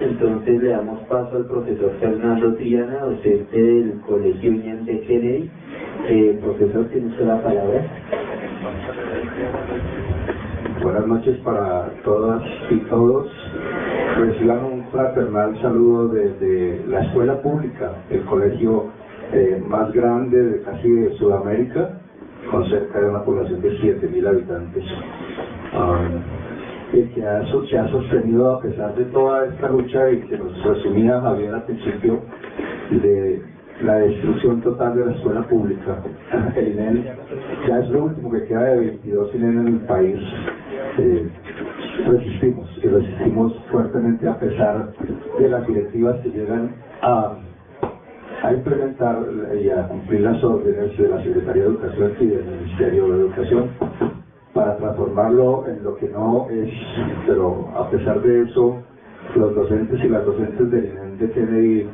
entonces le damos paso al profesor Fernando Triana, docente del Colegio Unión de Kennedy. Profesor, tiene usted la palabra. Buenas noches para todas y todos. Reciban un fraternal saludo desde la escuela pública, el colegio más grande de casi de Sudamérica, con cerca de una población de 7.000 habitantes. El que se ha sostenido a pesar de toda esta lucha y que nos resumía Javier al principio de la destrucción total de la escuela pública. El INEN ya es lo último que queda de 22 INEN en el país. Resistimos fuertemente a pesar de las directivas que llegan a implementar y a cumplir las órdenes de la Secretaría de Educación y del Ministerio de Educación para transformarlo en lo que no es. Pero a pesar de eso, los docentes y las docentes del INEN de Kennedy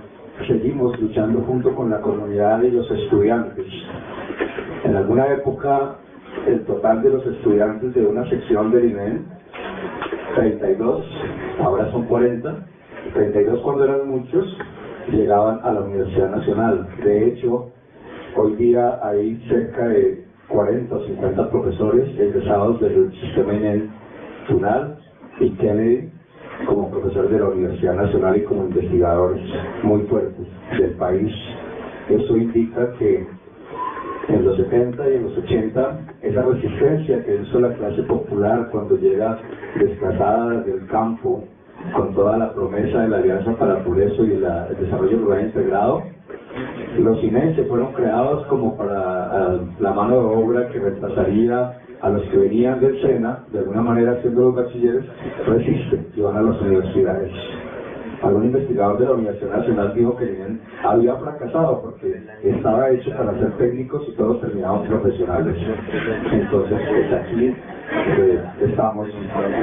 seguimos luchando junto con la comunidad y los estudiantes. En alguna época, el total de los estudiantes de una sección del INEN, 32, ahora son 40, 32 cuando eran muchos, llegaban a la Universidad Nacional. De hecho, hoy día hay cerca de 40 o 50 profesores egresados del sistema INEN, Tunal y Kennedy, como profesor de la Universidad Nacional y como investigadores muy fuertes del país. Eso indica que en los 70 y en los 80, esa resistencia que hizo la clase popular cuando llega desplazada del campo, con toda la promesa de la Alianza para el Progreso y el Desarrollo Rural Integrado, los INEN se fueron creados como para la mano de obra que reemplazaría a los que venían del SENA, de alguna manera siendo los bachilleres, resisten y van a las universidades. Algún investigador de la Universidad Nacional dijo que el INEN había fracasado porque estaba hecho para ser técnicos y todos terminaban profesionales. Entonces, aquí estamos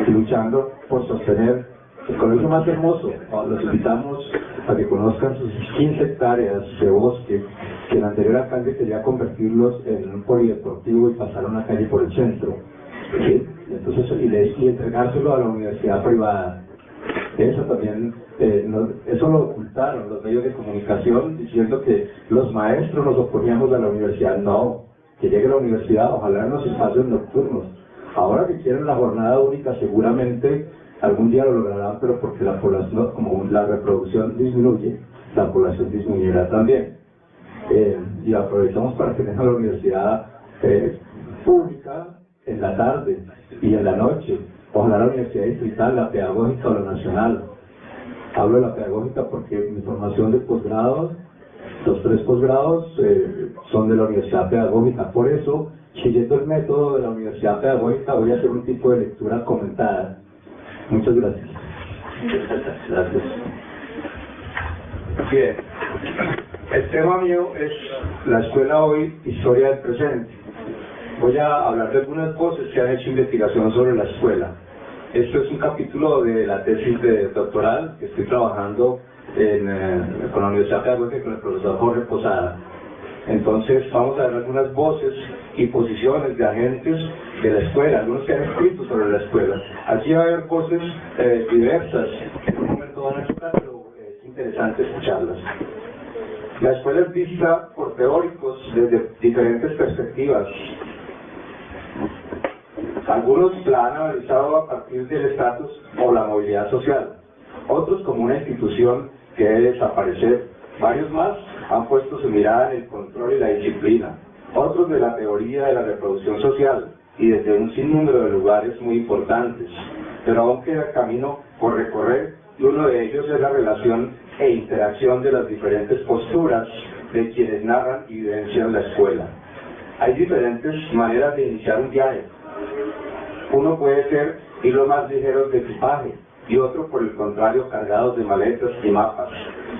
luchando por sostener el colegio más hermoso. Los invitamos a que conozcan sus 15 hectáreas de bosque, que el anterior alcalde quería convertirlos en un polideportivo y pasar una calle por el centro. ¿Sí? Entonces, y entregárselo a la universidad privada. Eso también, eso lo ocultaron los medios de comunicación diciendo que los maestros nos oponíamos a la universidad. No, que llegue a la universidad, ojalá en los espacios nocturnos. Ahora que quieren la jornada única, seguramente algún día lo lograrán, pero porque la población, como la reproducción disminuye, la población disminuirá también. Y aprovechamos para que tengan la universidad pública en la tarde y en la noche. Ojalá la universidad distrital, la pedagógica o la nacional. Hablo de la pedagógica porque mi formación de posgrado, los 3 posgrados son de la universidad pedagógica. Por eso, siguiendo el método de la universidad pedagógica, voy a hacer un tipo de lectura comentada. Muchas gracias. Gracias. Bien. El tema mío es la escuela hoy, historia del presente. Voy a hablar de algunas voces que han hecho investigación sobre la escuela. Esto es un capítulo de la tesis de doctoral que estoy trabajando con la Universidad Pedagógica con el profesor Jorge Posada. Entonces vamos a ver algunas voces y posiciones de agentes de la escuela, algunos que han escrito sobre la escuela. Aquí va a haber voces diversas, en un momento van a estar, pero es interesante escucharlas. La escuela es vista por teóricos desde diferentes perspectivas. Algunos la han analizado a partir del estatus o la movilidad social, otros como una institución que debe desaparecer. Varios más han puesto su mirada en el control y la disciplina, otros de la teoría de la reproducción social y desde un sinnúmero de lugares muy importantes. Pero aún queda camino por recorrer y uno de ellos es la relación e interacción de las diferentes posturas de quienes narran y vivencian la escuela. Hay diferentes maneras de iniciar un viaje. Uno puede ser hilos más ligeros de equipaje y otro, por el contrario, cargados de maletas y mapas.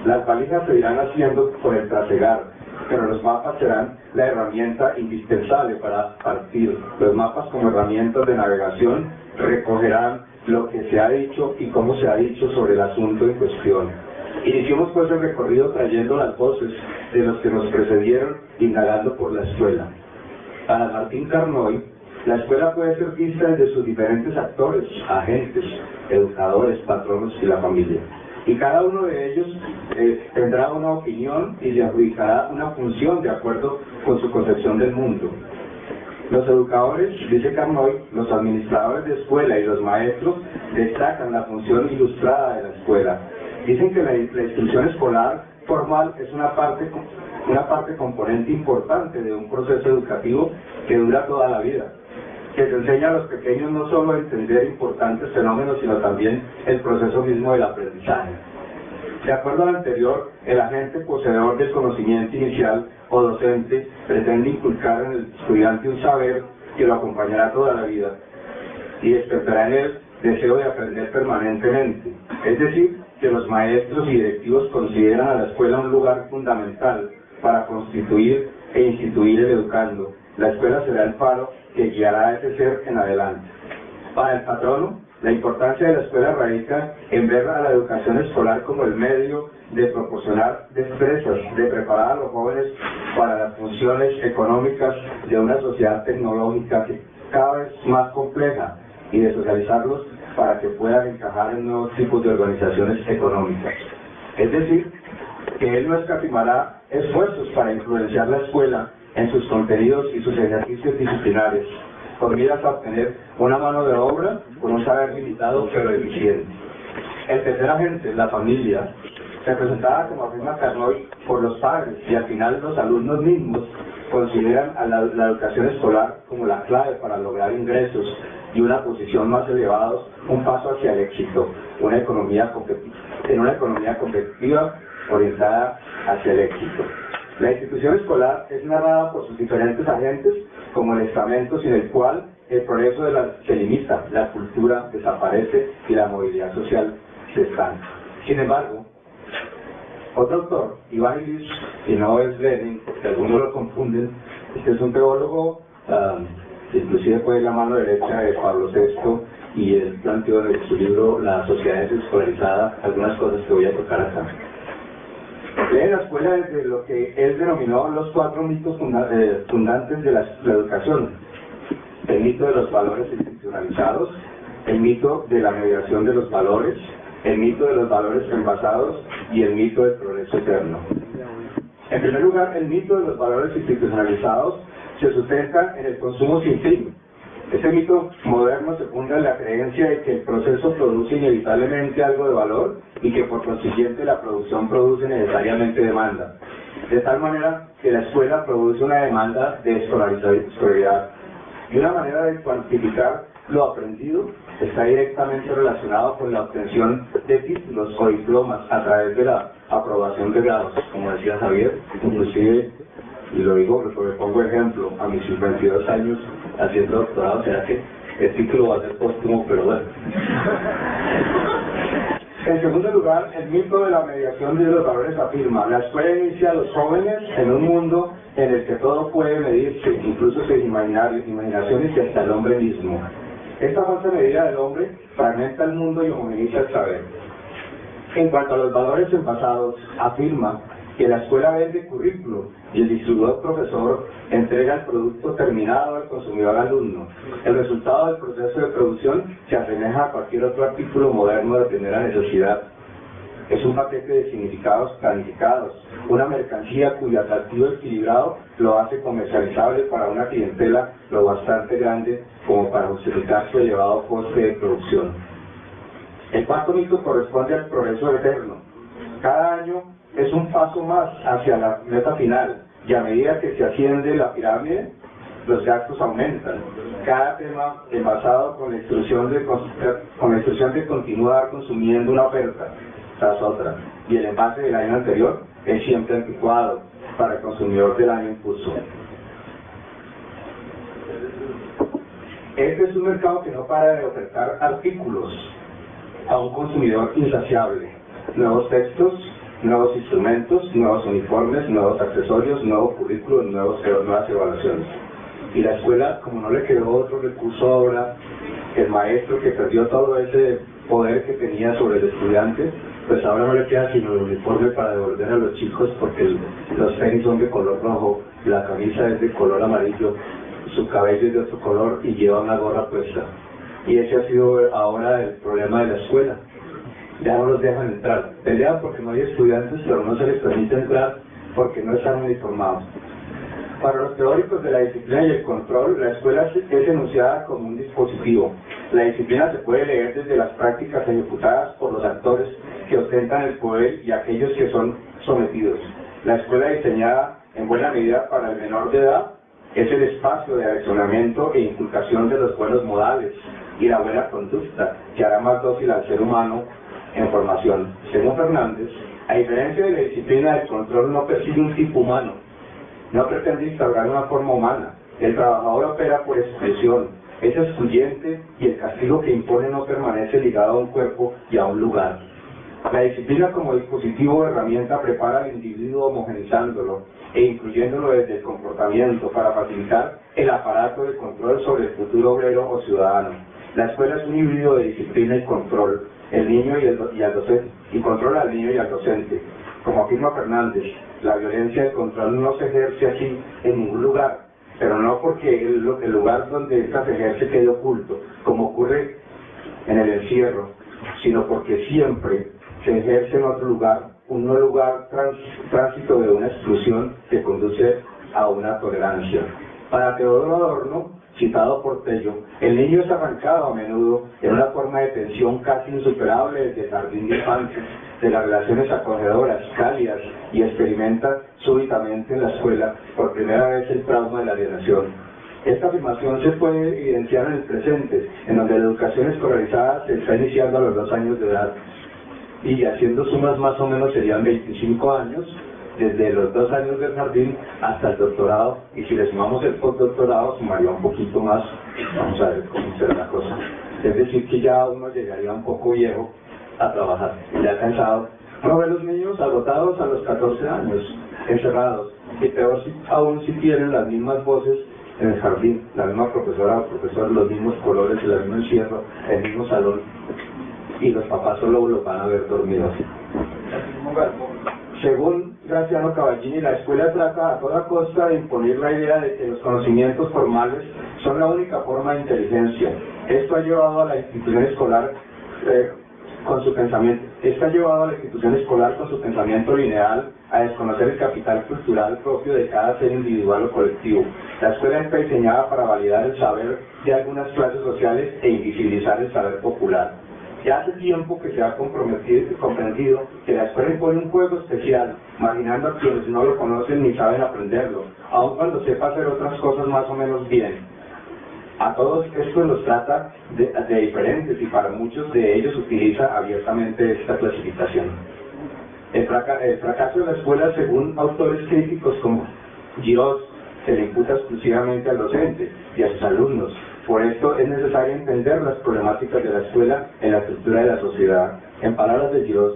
Las valijas se irán haciendo por el trasegar, pero los mapas serán la herramienta indispensable para partir. Los mapas como herramientas de navegación recogerán lo que se ha dicho y cómo se ha dicho sobre el asunto en cuestión. Iniciamos pues el recorrido trayendo las voces de los que nos precedieron, indagando por la escuela. Para Martín Carnoy, la escuela puede ser vista desde sus diferentes actores, agentes, educadores, patronos y la familia. y cada uno de ellos tendrá una opinión y le adjudicará una función de acuerdo con su concepción del mundo. Los educadores, dice Carnoy, los administradores de escuela y los maestros destacan la función ilustrada de la escuela. Dicen que la instrucción escolar formal es una parte componente importante de un proceso educativo que dura toda la vida, que se enseña a los pequeños no solo a entender importantes fenómenos, sino también el proceso mismo del aprendizaje. De acuerdo al anterior, el agente poseedor del conocimiento inicial o docente pretende inculcar en el estudiante un saber que lo acompañará toda la vida y despertará en él deseo de aprender permanentemente. Es decir, que los maestros y directivos consideran a la escuela un lugar fundamental para constituir e instituir el educando. La escuela será el faro que guiará a ese ser en adelante. Para el patrono, la importancia de la escuela radica en ver a la educación escolar como el medio de proporcionar destrezas, de preparar a los jóvenes para las funciones económicas de una sociedad tecnológica cada vez más compleja y de socializarlos para que puedan encajar en nuevos tipos de organizaciones económicas. Es decir, que él no escatimará esfuerzos para influenciar la escuela en sus contenidos y sus ejercicios disciplinares, con miras a obtener una mano de obra con un saber limitado pero eficiente. El tercer agente, la familia, representada, como afirma Carnoy, por los padres y al final los alumnos mismos, consideran a la educación escolar como la clave para lograr ingresos y una posición más elevados, un paso hacia el éxito, en una economía competitiva orientada hacia el éxito. La institución escolar es narrada por sus diferentes agentes como el estamento sin el cual el progreso se limita, la cultura desaparece y la movilidad social se estanca. Sin embargo, otro autor, Iván Illich, y no es Lenin, porque algunos lo confunden, este es un teólogo, inclusive fue la mano derecha de Pablo VI, y él planteó en su libro La sociedad desescolarizada algunas cosas que voy a tocar acá. Lee la escuela desde lo que él denominó los 4 mitos fundantes de la educación: el mito de los valores institucionalizados, el mito de la mediación de los valores, el mito de los valores envasados y el mito del progreso eterno. En primer lugar, el mito de los valores institucionalizados se sustenta en el consumo sin fin. Este mito moderno se funda en la creencia de que el proceso produce inevitablemente algo de valor y que por consiguiente la producción produce necesariamente demanda. De tal manera que la escuela produce una demanda de escolaridad. Y una manera de cuantificar lo aprendido está directamente relacionado con la obtención de títulos o diplomas a través de la aprobación de grados, como decía Javier, inclusive, y lo digo porque pongo ejemplo, a mis 52 años haciendo doctorado, será que el título va a ser póstumo, pero bueno. En segundo lugar, el mito de la mediación de los valores afirma: la escuela inicia a los jóvenes en un mundo en el que todo puede medirse, incluso sin imaginaciones y hasta el hombre mismo. Esta falsa medida del hombre fragmenta el mundo y homogeneiza el saber. En cuanto a los valores envasados, afirma que la escuela vende currículo y el distribuidor profesor entrega el producto terminado al consumidor alumno. El resultado del proceso de producción se asemeja a cualquier otro artículo moderno de primera necesidad. Es un paquete de significados planificados, una mercancía cuyo atractivo equilibrado lo hace comercializable para una clientela lo bastante grande como para justificar su elevado coste de producción. El cuarto mito corresponde al progreso eterno. Cada año es un paso más hacia la meta final, y a medida que se asciende la pirámide, los gastos aumentan. Cada tema envasado con la instrucción de continuar consumiendo una oferta tras otra, y el envase del año anterior es siempre anticuado para el consumidor del año en curso. Este es un mercado que no para de ofertar artículos a un consumidor insaciable: nuevos textos, nuevos instrumentos, nuevos uniformes, nuevos accesorios, nuevos currículos, nuevas evaluaciones. Y la escuela, como no le quedó otro recurso ahora, el maestro que perdió todo ese poder que tenía sobre el estudiante, pues ahora no le queda sino el uniforme para devolver a los chicos, porque los tenis son de color rojo, la camisa es de color amarillo, su cabello es de otro color y lleva una gorra puesta. Y ese ha sido ahora el problema de la escuela. ya no los dejan entrar. Pelean porque no hay estudiantes, pero no se les permite entrar porque no están uniformados. Para los teóricos de la disciplina y el control, la escuela es enunciada como un dispositivo. La disciplina se puede leer desde las prácticas ejecutadas por los actores que ostentan el poder y aquellos que son sometidos. La escuela diseñada en buena medida para el menor de edad es el espacio de adiestramiento e inculcación de los buenos modales y la buena conducta que hará más dócil al ser humano en formación. Según Fernández, a diferencia de la disciplina del control, no persigue un tipo humano, no pretende instaurar una forma humana. El trabajador opera por exclusión, es excluyente y el castigo que impone no permanece ligado a un cuerpo y a un lugar. La disciplina como dispositivo o herramienta prepara al individuo homogenizándolo e incluyéndolo desde el comportamiento para facilitar el aparato de control sobre el futuro obrero o ciudadano. La escuela es un híbrido de disciplina y control, el niño y al docente, y controla al niño y al docente. Como afirma Fernández, la violencia del control no se ejerce así en ningún lugar, pero no porque el lugar donde esta se ejerce quede oculto, como ocurre en el encierro, sino porque siempre se ejerce en otro lugar, un no lugar tránsito de una exclusión que conduce a una tolerancia. Para Teodoro Adorno, citado por Tello, el niño es arrancado a menudo en una forma de tensión casi insuperable desde el jardín de infantes, de las relaciones acogedoras, cálidas, y experimenta súbitamente en la escuela por primera vez el trauma de la alienación. Esta afirmación se puede evidenciar en el presente, en donde la educación escolarizada se está iniciando a los 2 años de edad, y haciendo sumas más o menos serían 25 años, desde los 2 años del jardín hasta el doctorado, y si le sumamos el postdoctorado sumaría un poquito más. Vamos a ver cómo será la cosa. Es decir, que ya uno llegaría un poco viejo a trabajar, ya cansado. Uno ve a los niños agotados a los 14 años, encerrados, y peor aún si tienen las mismas voces en el jardín, la misma profesora o profesor, los mismos colores, el mismo encierro, el mismo salón, y los papás solo los van a ver dormidos. Según Graciano Cavallini, la escuela trata a toda costa de imponer la idea de que los conocimientos formales son la única forma de inteligencia. Esto ha llevado a la institución escolar con su pensamiento lineal a desconocer el capital cultural propio de cada ser individual o colectivo. La escuela está diseñada para validar el saber de algunas clases sociales e invisibilizar el saber popular. Ya hace tiempo que se ha comprendido que la escuela impone un juego especial, marginando a quienes no lo conocen ni saben aprenderlo, aun cuando sepa hacer otras cosas más o menos bien. A todos estos los trata de diferentes y para muchos de ellos utiliza abiertamente esta clasificación. El fracaso de la escuela, según autores críticos como Girós, se le imputa exclusivamente al docente y a sus alumnos. Por esto es necesario entender las problemáticas de la escuela en la estructura de la sociedad. En palabras de Girós,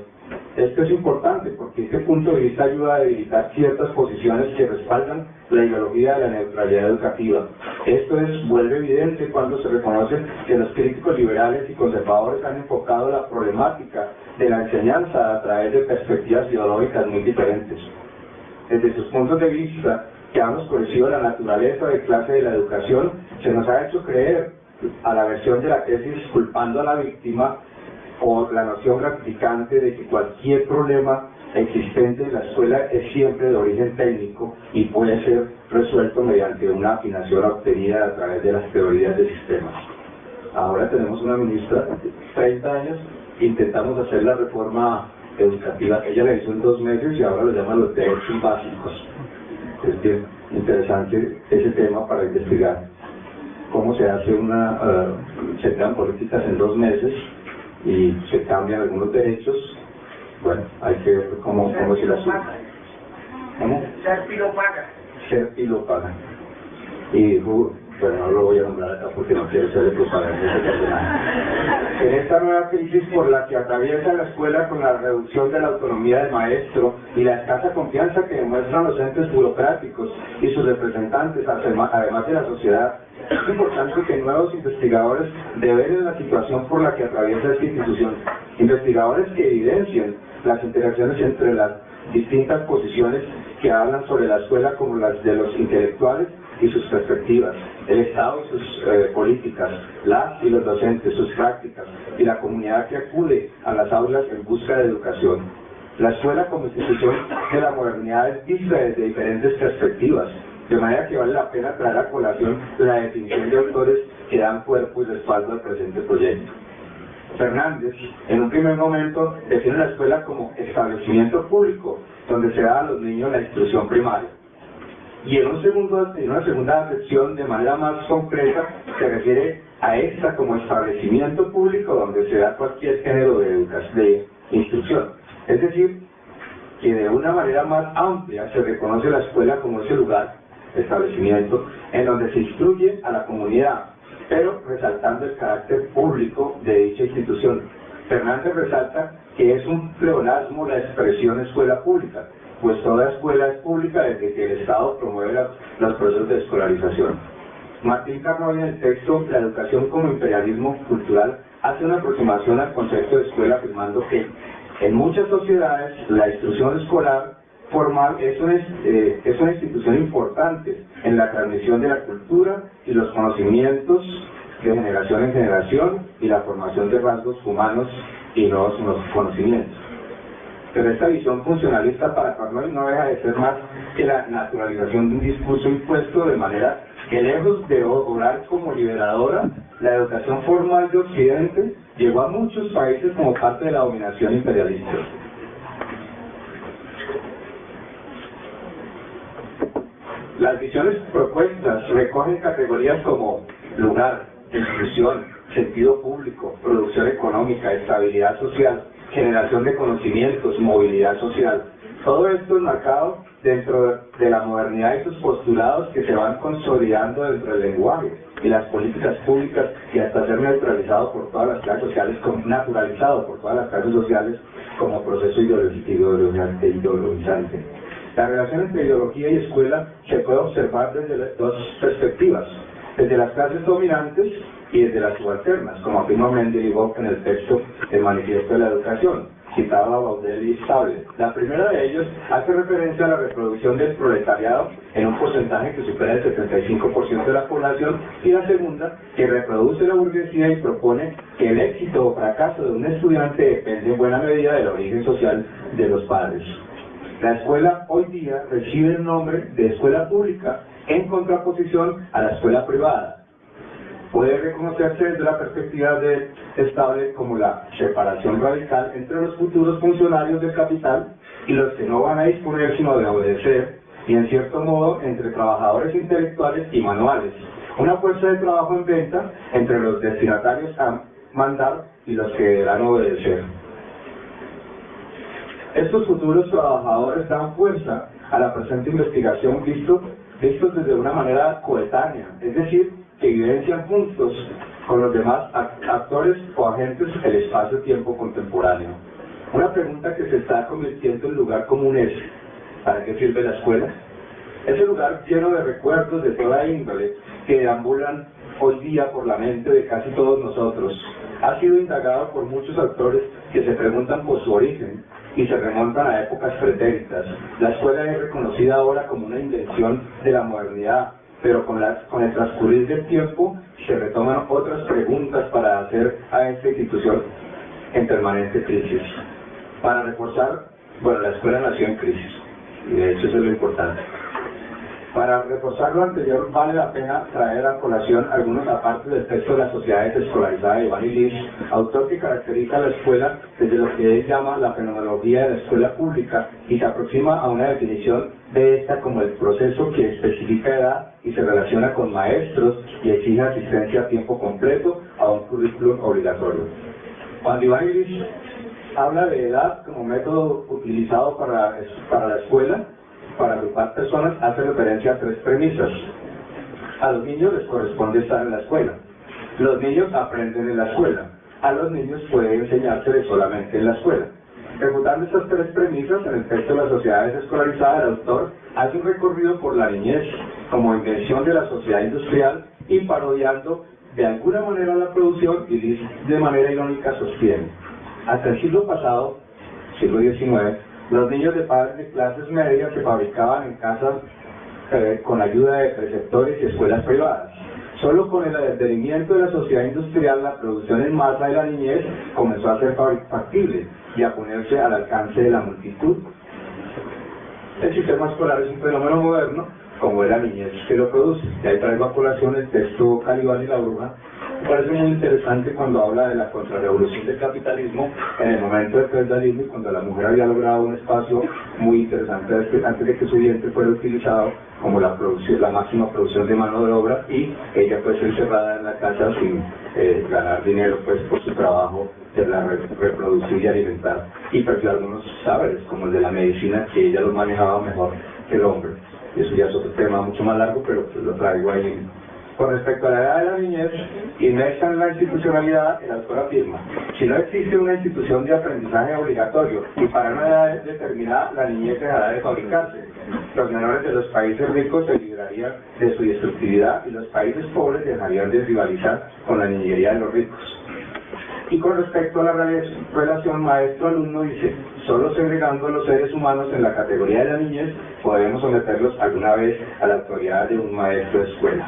esto es importante porque este punto de vista ayuda a debilitar ciertas posiciones que respaldan la ideología de la neutralidad educativa. Esto vuelve evidente cuando se reconoce que los críticos liberales y conservadores han enfocado la problemática de la enseñanza a través de perspectivas ideológicas muy diferentes. Desde sus puntos de vista, que han oscurecido la naturaleza de clase de la educación, se nos ha hecho creer a la versión de la tesis culpando a la víctima por la noción gratificante de que cualquier problema existente en la escuela es siempre de origen técnico y puede ser resuelto mediante una afinación obtenida a través de las teorías de sistemas. Ahora tenemos una ministra de 30 años, intentamos hacer la reforma educativa, ella la hizo en 2 meses y ahora lo llaman los derechos básicos. Es bien interesante ese tema para investigar cómo se hace se crean políticas en 2 meses y se cambian algunos derechos. Bueno, hay que ver cómo se la suma. ¿Cómo? Serpi lo paga. Y dijo, bueno, no lo voy a nombrar acá porque no quiero ser el propaganda de ese personaje. En esta nueva crisis por la que atraviesa la escuela con la reducción de la autonomía del maestro y la escasa confianza que demuestran los entes burocráticos y sus representantes, además de la sociedad, es importante que nuevos investigadores develen la situación por la que atraviesa esta institución. Investigadores que evidencien las interacciones entre las distintas posiciones que hablan sobre la escuela como las de los intelectuales y sus perspectivas, el Estado y sus políticas, las y los docentes, sus prácticas, y la comunidad que acude a las aulas en busca de educación. La escuela como institución de la modernidad es vista desde diferentes perspectivas, de manera que vale la pena traer a colación la definición de autores que dan cuerpo y respaldo al presente proyecto. Fernández, en un primer momento, define la escuela como establecimiento público, donde se da a los niños la instrucción primaria. Y en una segunda acepción, de manera más concreta, se refiere a esta como establecimiento público donde se da cualquier género de instrucción. Es decir, que de una manera más amplia se reconoce la escuela como ese lugar, establecimiento, en donde se instruye a la comunidad, pero resaltando el carácter público de dicha institución. Fernández resalta que es un pleonasmo la expresión escuela pública, pues toda escuela es pública desde que el Estado promueve los procesos de escolarización. Martín Carnoy, en el texto La educación como imperialismo cultural, hace una aproximación al concepto de escuela afirmando que en muchas sociedades la instrucción escolar formal es una institución importante en la transmisión de la cultura y los conocimientos de generación en generación y la formación de rasgos humanos y nuevos conocimientos. Pero esta visión funcionalista para Carnoy no deja de ser más que la naturalización de un discurso impuesto, de manera que lejos de obrar como liberadora, la educación formal de Occidente llegó a muchos países como parte de la dominación imperialista. Las visiones propuestas recogen categorías como lugar, institución, sentido público, producción económica, estabilidad social, generación de conocimientos, movilidad social. Todo esto es marcado dentro de la modernidad y sus postulados que se van consolidando dentro del lenguaje y las políticas públicas, y hasta ser neutralizado por todas las clases sociales, naturalizado por todas las clases sociales como proceso ideologizante. La relación entre ideología y escuela se puede observar desde dos perspectivas, desde las clases dominantes y desde las subalternas, como afirma Mendeleev en el texto El Manifiesto de la Educación, citado a Baudel y Stable. La primera de ellos hace referencia a la reproducción del proletariado en un porcentaje que supera el 75% de la población, y la segunda, que reproduce la burguesía y propone que el éxito o fracaso de un estudiante depende en buena medida del origen social de los padres. La escuela hoy día recibe el nombre de escuela pública en contraposición a la escuela privada. Puede reconocerse desde la perspectiva de Stable como la separación radical entre los futuros funcionarios del capital y los que no van a disponer sino de obedecer, y en cierto modo entre trabajadores intelectuales y manuales, una fuerza de trabajo en venta entre los destinatarios a mandar y los que deberán obedecer. Estos futuros trabajadores dan fuerza a la presente investigación vistos desde una manera coetánea, es decir, que evidencian juntos con los demás actores o agentes el espacio-tiempo contemporáneo. Una pregunta que se está convirtiendo en lugar común es: ¿para qué sirve la escuela? Ese lugar lleno de recuerdos de toda índole que deambulan hoy día por la mente de casi todos nosotros ha sido indagado por muchos autores que se preguntan por su origen y se remontan a épocas pretéritas. La escuela es reconocida ahora como una invención de la modernidad, pero con el transcurrir del tiempo se retoman otras preguntas para hacer a esta institución en permanente crisis. Para reforzar, la escuela nació en crisis, y de hecho eso es lo importante. Para reforzar lo anterior, vale la pena traer a colación algunos apartes del texto de La sociedad desescolarizada de Iván Illich, autor que caracteriza a la escuela desde lo que él llama la fenomenología de la escuela pública, y se aproxima a una definición de esta como el proceso que especifica edad y se relaciona con maestros y exige asistencia a tiempo completo a un currículum obligatorio. Cuando Iván Illich habla de edad como método utilizado para la escuela, para agrupar personas, hace referencia a tres premisas. A los niños les corresponde estar en la escuela. Los niños aprenden en la escuela. A los niños puede enseñárseles solamente en la escuela. Refutando estas tres premisas, en el texto de La sociedad desescolarizada, el autor hace un recorrido por la niñez como invención de la sociedad industrial y parodiando de alguna manera la producción, y de manera irónica sostiene: hasta el siglo pasado, siglo XIX, Los niños de padres de clases medias se fabricaban en casas con ayuda de preceptores y escuelas privadas. Solo con el advenimiento de la sociedad industrial, la producción en masa de la niñez comenzó a ser factible y a ponerse al alcance de la multitud. El sistema escolar es un fenómeno moderno, como es la niñez que lo produce. Y ahí traigo a colación el texto Calibán y la bruja. Me parece muy interesante cuando habla de la contrarrevolución del capitalismo en el momento del feudalismo, y cuando la mujer había logrado un espacio muy interesante antes de que su vientre fuera utilizado como la máxima producción de mano de obra, y ella pues encerrada en la casa sin ganar dinero pues por su trabajo de la reproducir y alimentar, y perdió algunos saberes como el de la medicina, que ella lo manejaba mejor que el hombre. Eso ya es otro tema mucho más largo, pero pues lo traigo ahí. Con respecto a la edad de la niñez, inmersa en la institucionalidad, el autor afirma: si no existe una institución de aprendizaje obligatorio y para una edad determinada, la niñez dejará de fabricarse. Los menores de los países ricos se librarían de su destructividad y los países pobres dejarían de rivalizar con la niñería de los ricos. Y con respecto a la relación maestro-alumno, dice: solo segregando a los seres humanos en la categoría de la niñez podemos someterlos alguna vez a la autoridad de un maestro de escuela.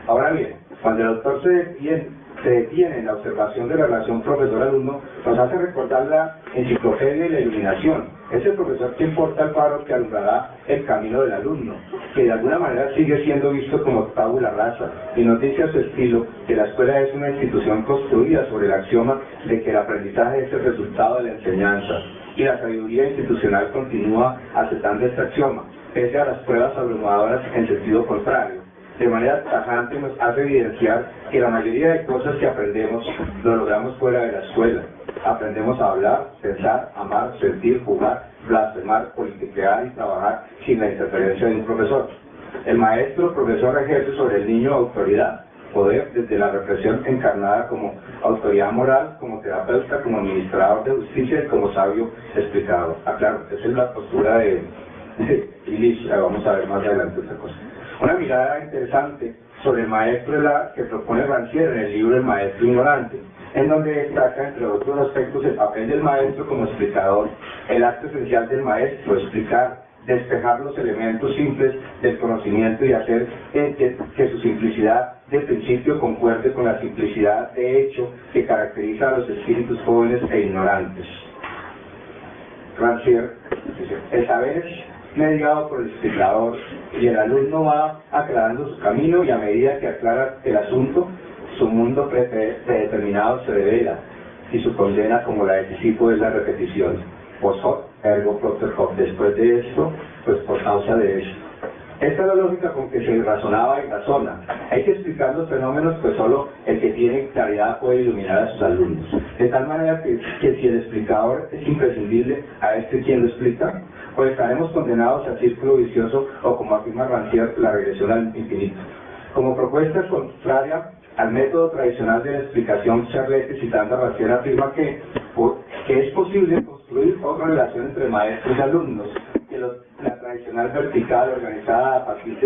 Ahora bien, cuando el autor se detiene en la observación de la relación profesor-alumno, nos hace recordar la enciclopedia y la iluminación. Es el profesor quien porta el faro que alumbrará el camino del alumno, que de alguna manera sigue siendo visto como tabula rasa, y nos dice a su estilo que la escuela es una institución construida sobre el axioma de que el aprendizaje es el resultado de la enseñanza, y la sabiduría institucional continúa aceptando este axioma, pese a las pruebas abrumadoras en sentido contrario. De manera tajante nos hace evidenciar que la mayoría de cosas que aprendemos lo logramos fuera de la escuela. Aprendemos a hablar, pensar, amar, sentir, jugar, blasfemar, politiquear y trabajar sin la interferencia de un profesor. El maestro profesor ejerce sobre el niño autoridad, poder desde la represión encarnada como autoridad moral, como terapeuta, como administrador de justicia y como sabio explicador. Claro, esa es la postura de Illich. Vamos a ver más adelante esa cosa. Una mirada interesante sobre el maestro es la que propone Rancière en el libro El maestro ignorante, en donde destaca, entre otros aspectos, el papel del maestro como explicador, el acto esencial del maestro, explicar, despejar los elementos simples del conocimiento y hacer que su simplicidad de principio concuerde con la simplicidad de hecho que caracteriza a los espíritus jóvenes e ignorantes. Rancière dice: el saber es mediado por el explicador y el alumno va aclarando su camino, y a medida que aclara el asunto, su mundo predeterminado se revela y su condena como la de Sísifo es la repetición. Post hoc ergo propter hoc. Después de esto, pues por causa de esto. Esta es la lógica con que se razonaba y razona. Hay que explicar los fenómenos, pues solo el que tiene claridad puede iluminar a sus alumnos. De tal manera que si el explicador es imprescindible, a quien lo explica, pues estaremos condenados al círculo vicioso, o como afirma Rancière, la regresión al infinito. Como propuesta contraria al método tradicional de la explicación, Charlette, citando a Rancière, afirma que es posible construir otra relación entre maestros y alumnos, que la tradicional vertical organizada a partir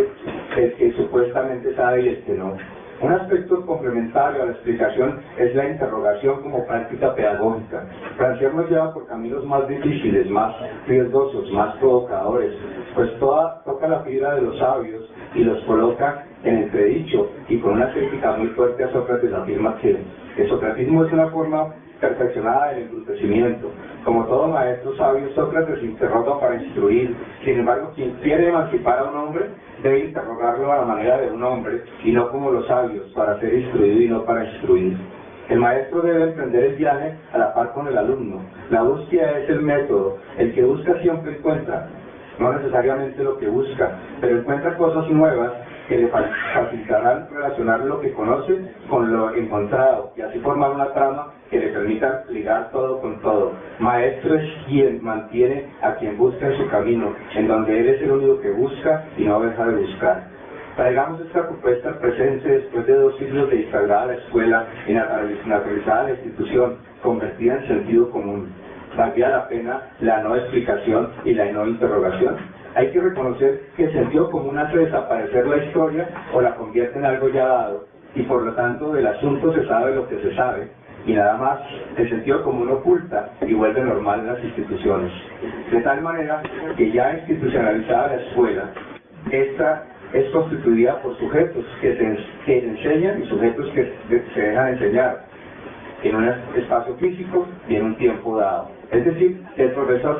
del que supuestamente sabe y el que no. Un aspecto complementario a la explicación es la interrogación como práctica pedagógica. Rancière nos lleva por caminos más difíciles, más riesgosos, más provocadores, pues toca la fibra de los sabios y los coloca en entredicho, y con una crítica muy fuerte a Sócrates afirma que el socratismo es una forma perfeccionada del embrutecimiento. Como todo maestro sabio, Sócrates interroga para instruir. Sin embargo, quien quiere emancipar a un hombre debe interrogarlo a la manera de un hombre, y no como los sabios, para ser instruido y no para instruir. El maestro debe emprender el viaje a la par con el alumno. La búsqueda es el método. El que busca siempre encuentra. No necesariamente lo que busca, pero encuentra cosas nuevas que le facilitarán relacionar lo que conoce con lo encontrado, y así formar una trama que le permita ligar todo con todo. Maestro es quien mantiene a quien busca en su camino, en donde él es el único que busca y no deja de buscar. Traigamos esta propuesta al presente después de 2 siglos de instaurada la escuela y naturalizada la institución, convertida en sentido común. ¿Valdría la pena la no explicación y la no interrogación? Hay que reconocer que el sentido común hace desaparecer la historia o la convierte en algo ya dado, y por lo tanto del asunto se sabe lo que se sabe, y nada más el sentido común oculta y vuelve normal en las instituciones. De tal manera que ya institucionalizada la escuela, esta es constituida por sujetos que enseñan y sujetos que se dejan enseñar en un espacio físico y en un tiempo dado. Es decir, el profesor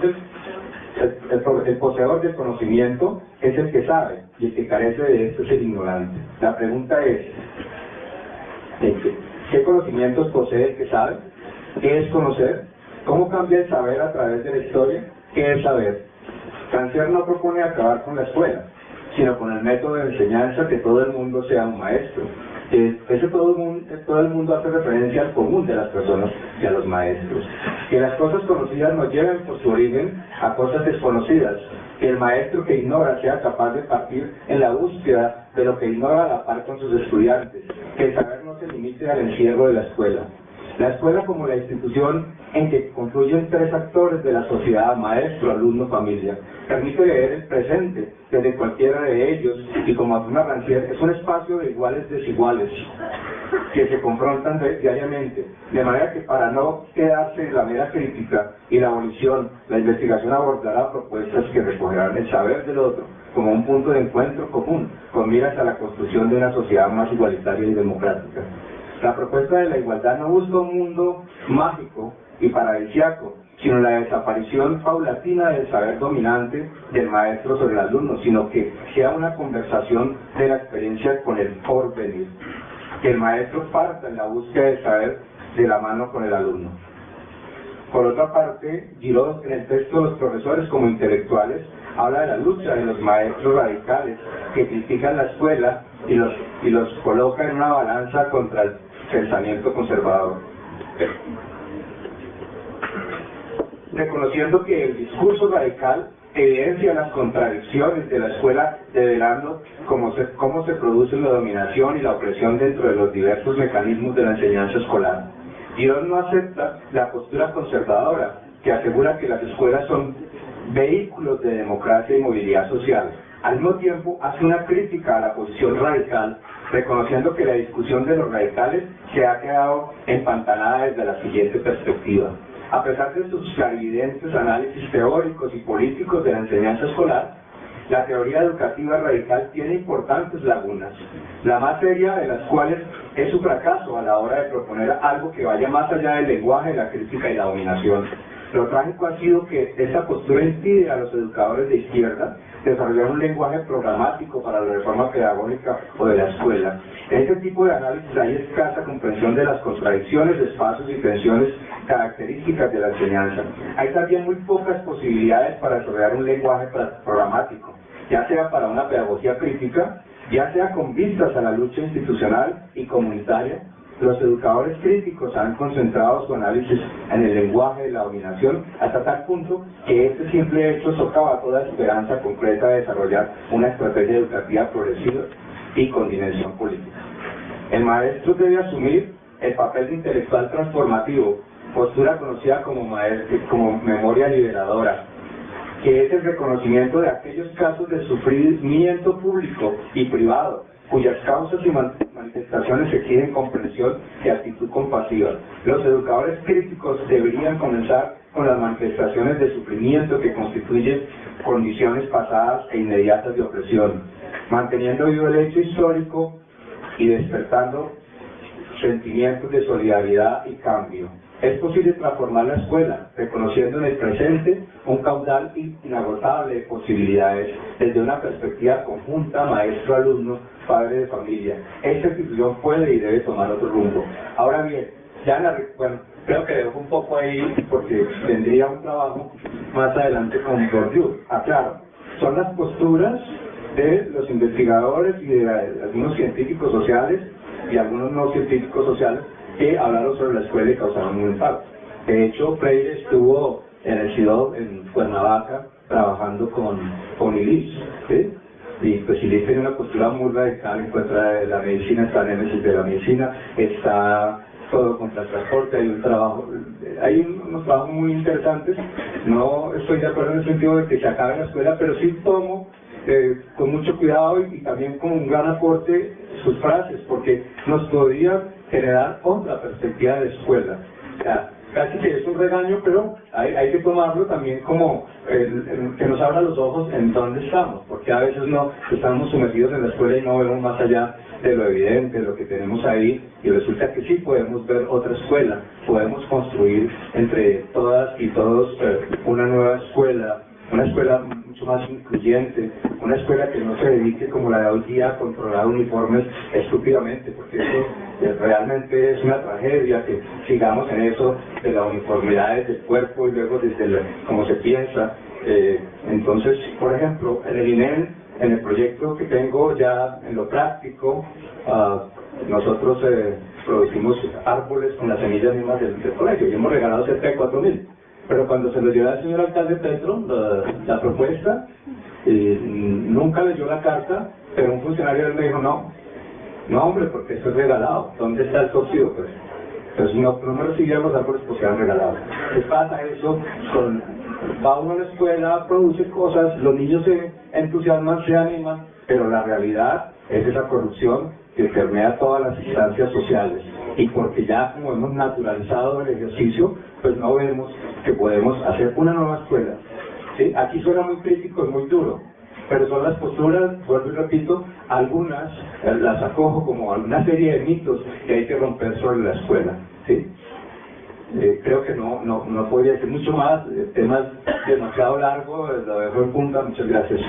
el poseedor del conocimiento es el que sabe, y el que carece de esto es el ignorante. La pregunta es, ¿qué conocimientos posee el que sabe? ¿Qué es conocer? ¿Cómo cambia el saber a través de la historia? ¿Qué es saber? Rancière no propone acabar con la escuela, sino con el método de enseñanza que todo el mundo sea un maestro. Todo el mundo hace referencia al común de las personas y a los maestros. Que las cosas conocidas nos lleven por su origen a cosas desconocidas. Que el maestro que ignora sea capaz de partir en la búsqueda de lo que ignora a la par con sus estudiantes. Que el saber no se limite al encierro de la escuela. La escuela como la institución en que confluyen tres actores de la sociedad, maestro, alumno, familia, permite leer el presente desde cualquiera de ellos y, como afirma Rancière, es un espacio de iguales desiguales que se confrontan diariamente, de manera que para no quedarse en la mera crítica y la abolición, la investigación abordará propuestas que recogerán el saber del otro como un punto de encuentro común, con miras a la construcción de una sociedad más igualitaria y democrática. La propuesta de la igualdad no busca un mundo mágico y paradisiaco, sino la desaparición paulatina del saber dominante del maestro sobre el alumno, sino que sea una conversación de la experiencia con el porvenir. Que el maestro parta en la búsqueda del saber de la mano con el alumno. Por otra parte, Giraud, en el texto de los profesores como intelectuales, habla de la lucha de los maestros radicales que critican la escuela y los coloca en una balanza contra el pensamiento conservador. Reconociendo que el discurso radical evidencia las contradicciones de la escuela, develando cómo se produce la dominación y la opresión dentro de los diversos mecanismos de la enseñanza escolar. Giraud no acepta la postura conservadora, que asegura que las escuelas son vehículos de democracia y movilidad social. Al mismo tiempo, hace una crítica a la posición radical, reconociendo que la discusión de los radicales se ha quedado empantanada desde la siguiente perspectiva. A pesar de sus clarividentes análisis teóricos y políticos de la enseñanza escolar, la teoría educativa radical tiene importantes lagunas, la más seria de las cuales es su fracaso a la hora de proponer algo que vaya más allá del lenguaje, la crítica y la dominación. Lo trágico ha sido que esta postura impide a los educadores de izquierda desarrollar un lenguaje programático para la reforma pedagógica o de la escuela. En este tipo de análisis hay escasa comprensión de las contradicciones, espacios y tensiones características de la enseñanza. Hay también muy pocas posibilidades para desarrollar un lenguaje programático, ya sea para una pedagogía crítica, ya sea con vistas a la lucha institucional y comunitaria. Los educadores críticos han concentrado su análisis en el lenguaje de la dominación hasta tal punto que este simple hecho socava toda esperanza concreta de desarrollar una estrategia educativa progresiva y con dimensión política. El maestro debe asumir el papel de intelectual transformativo, postura conocida como memoria liberadora, que es el reconocimiento de aquellos casos de sufrimiento público y privado, cuyas causas y manifestaciones exigen comprensión y actitud compasiva. Los educadores críticos deberían comenzar con las manifestaciones de sufrimiento que constituyen condiciones pasadas e inmediatas de opresión, manteniendo vivo el hecho histórico y despertando sentimientos de solidaridad y cambio. Es posible transformar la escuela, reconociendo en el presente un caudal inagotable de posibilidades desde una perspectiva conjunta, maestro-alumno, padre de familia. Esta institución puede y debe tomar otro rumbo. Ahora bien, creo que dejo un poco ahí porque tendría un trabajo más adelante con Bourdieu. Claro, son las posturas de los investigadores y de algunos científicos sociales y algunos no científicos sociales que hablaron sobre la escuela y causaron un impacto. De hecho, Freire estuvo en el CIDO, en Cuernavaca, trabajando con Ilis, ¿sí? Y pues Ilis tiene una postura muy radical en contra de la medicina, está en el de la medicina, está todo contra el transporte, hay unos trabajos muy interesantes. No estoy de acuerdo en el sentido de que se acabe la escuela, pero sí tomo con mucho cuidado y también con un gran aporte sus frases, porque nos podría generar otra perspectiva de escuela. O sea, casi que es un regaño, pero hay que tomarlo también como que nos abra los ojos en dónde estamos, porque a veces no estamos sumergidos en la escuela y no vemos más allá de lo evidente, de lo que tenemos ahí, y resulta que sí podemos ver otra escuela, podemos construir entre todas y todos una nueva escuela, una escuela mucho más incluyente, una escuela que no se dedique como la de hoy día a controlar uniformes estúpidamente, porque eso realmente es una tragedia que sigamos en eso de la uniformidad desde el cuerpo y luego desde cómo se piensa. Entonces, por ejemplo, en el INEM, en el proyecto que tengo ya en lo práctico, nosotros producimos árboles con las semillas mismas del colegio y hemos regalado cerca de 4.000. Pero cuando se lo llevé al señor alcalde Petro, la propuesta, nunca leyó la carta, pero un funcionario me dijo, no hombre, porque esto es regalado, ¿dónde está el subsidio? Pues, entonces no me recibían los árboles porque eran regalados. ¿Qué pasa eso? Va uno a la escuela, produce cosas, los niños se entusiasman, se animan, pero la realidad es esa corrupción que permea todas las instancias sociales. Y porque ya como hemos naturalizado el ejercicio, pues no vemos que podemos hacer una nueva escuela. ¿Sí? Aquí suena muy crítico y muy duro, pero son las posturas, vuelvo y repito, algunas las acojo como una serie de mitos que hay que romper sobre la escuela. ¿Sí? Creo que no podría decir mucho más, el tema es demasiado largo, lo dejo en punta, muchas gracias.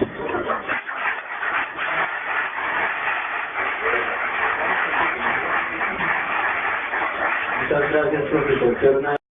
Muchas gracias, profesor Fernández.